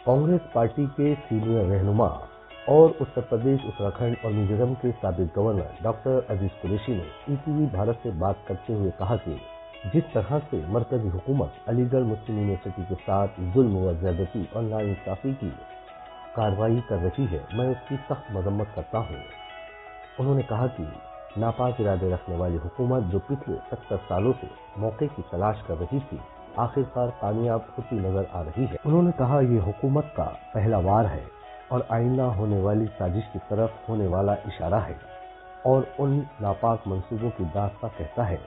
Congress party के senior रहनुमा और उत्तर प्रदेश, उत्तराखंड और मिजोरम के साबिक गवर्नर डॉक्टर अजीज कुरैशी ने ईटीवी भारत से बात करते हुए कहा कि जिस तरह से मरकजी हुकूमत अलीगढ़ मुस्लिम यूनिवर्सिटी के साथ जुल्म व ज्यादती और नाइंसाफी की कार्रवाई कर रही है, मैं उसकी सख्त मजम्मत करता हूँ। उन्होंने कहा कि नापाक इरादे रखने वाली हुकूमत जो पिछले 70 सालों से मौके की तलाश कर रही थी, आखिरकार कामयाब होती नजर आ रही है। उन्होंने कहा ये हुकूमत का पहला वार है और आइंदा होने वाली साजिश की तरफ होने वाला इशारा है और उन नापाक मंसूबों की दास्तां कहता है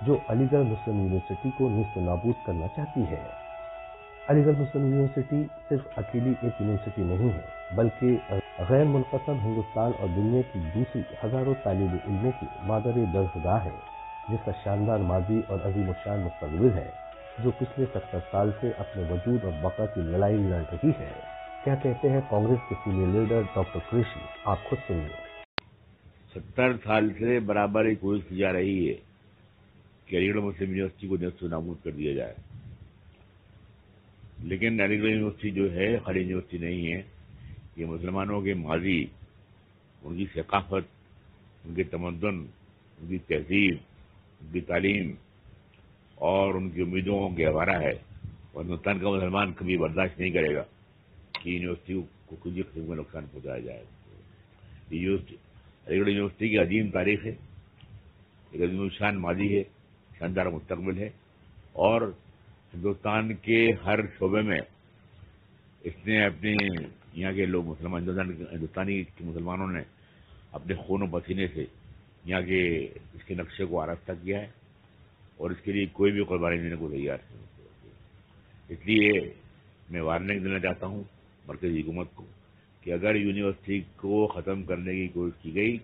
जो अलीगढ़ मुस्लिम यूनिवर्सिटी को निस्त नाबूद करना चाहती है। अलीगढ़ मुस्लिम यूनिवर्सिटी सिर्फ अकेली एक यूनिवर्सिटी नहीं है, बल्कि गैर मुनक़सम हिंदुस्तान और दुनिया की दूसरी हजारों तालिब इल्मों की मादर दरगाह है, जिसका शानदार माजी और अजीम-उश-शान मुस्तक़बिल है, जो पिछले 70 साल से अपने वजूद और बका की लड़ाई लड़ रही है। क्या कहते हैं कांग्रेस के सीनियर लीडर डॉक्टर कुरैशी, आप खुद सुनिए। 70 साल से बराबर एक कोशिश की जा रही है कि अलीगढ़ मुस्लिम यूनिवर्सिटी को नेस्त नाबूद कर दिया जाए, लेकिन अलीगढ़ यूनिवर्सिटी जो है खाली यूनिवर्सिटी नहीं है। ये मुसलमानों के माजी, उनकी सकाफत, उनके तमद्दुन, उनकी तहजीब, उनकी तालीम और उनकी उम्मीदों के हवाला है। और हिंदुस्तान का मुसलमान कभी बर्दाश्त नहीं करेगा कि यूनिवर्सिटी को किसी किस्म का नुकसान पहुंचाया जाए। अलीगढ़ यूनिवर्सिटी की अजीम तारीख है, एक अजीम-उश-शान माजी है, शानदार मुस्तक़बिल है और हिंदुस्तान के हर शोबे में इसने अपने यहाँ के लोग हिंदुस्तानी मुसलमानों ने अपने खून और पसीने से यहाँ के इसके नक्शे को आरास्ता किया है और इसके लिए कोई भी कुर्बानी देने को तैयार है। इसलिए मैं वार्निंग देना चाहता हूँ मरकजी हुकूमत को कि अगर यूनिवर्सिटी को ख़त्म करने की कोशिश की गई,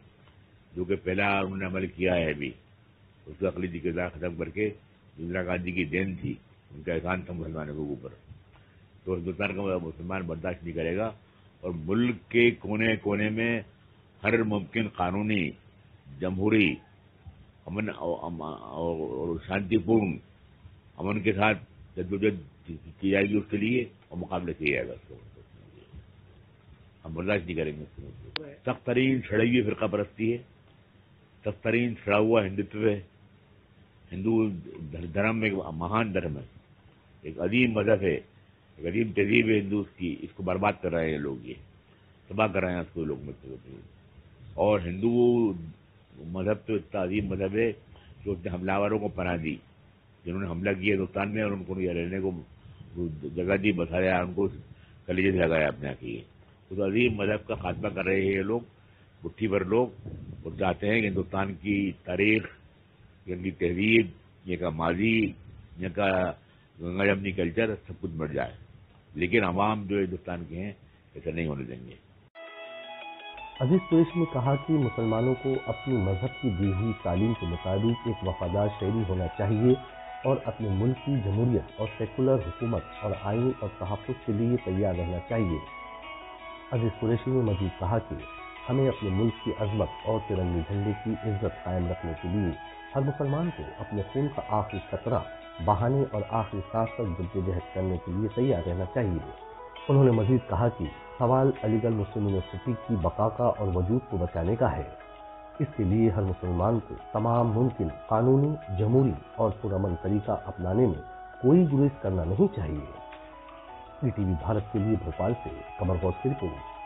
जो कि पहला उन्होंने अमल किया है अभी, उसका अक़लीती किरदार ख़त्म करके इंदिरा गांधी की देन थी, उनका एहसान था मुसलमानों के ऊपर, तो हिंदुस्तान का मुसलमान बर्दाश्त नहीं करेगा और मुल्क के कोने कोने में हर मुमकिन कानूनी, जमहूरी, अमन और शांतिपूर्ण अमन के साथ जद्दोजहद की जाएगी उसके लिए और मुकाबला किया जाएगा उसको। हम बर्दाश्त नहीं करेंगे उसको। सख्त तरीन छड़ी हुई फिरका परस्ती है, सख्त तरीन छड़ा हुआ हिंदुत्व है। हिंदू धर्म एक महान धर्म है, एक अजीम मजहब है, एक अजीम तहजीब है हिंदू की। इसको बर्बाद कर रहे हैं लोग, ये तबाह कर रहे हैं उसको लोग और हिंदू मजहब तो इतना अजीम मजहब है कि उसने हमलावरों को पनाह दी, जिन्होंने हमला किया हिंदुस्तान में और उनको रहने को जगह दी, बसाया, उनको कलेजे से लगाया अपने आके। उस अजीम मजहब का खात्मा कर रहे हैं ये लोग, मुट्ठी भर लोग, वो चाहते हैं कि हिंदुस्तान की तारीख, इनकी तहजीब, ये का माजी, ये का गंगा जमनी कल्चर सब कुछ मिट जाए, लेकिन अवाम जो हिंदुस्तान के हैं ऐसा नहीं होने देंगे। अजीज कुरैशी ने कहा कि मुसलमानों को अपनी मजहब की दी हुई तालीम के मुताबिक एक वफादार शहरी होना चाहिए और अपने मुल्क की जमहूरियत और सेकुलर हुकूमत और आइन और तहफ़्फ़ुज़ के लिए तैयार रहना चाहिए। अजीज कुरैशी ने मज़ीद कहा कि हमें अपने मुल्क की अज़मत और तिरंगे झंडे की इज्जत कायम रखने के लिए हर मुसलमान को अपने खून का आखिरी कतरा बहाने और आखिरी सांस तक जद्दोजहद करने के लिए तैयार रहना चाहिए। उन्होंने मज़ीद कहा कि सवाल अलीगढ़ मुस्लिम यूनिवर्सिटी की बका का और वजूद को बचाने का है। इसके लिए हर मुसलमान को तमाम मुमकिन कानूनी, जमहूरी और पुरअमन तरीका अपनाने में कोई गुरेज करना नहीं चाहिए। ईटीवी भारत के लिए भोपाल से कमर गौस की रिपोर्ट।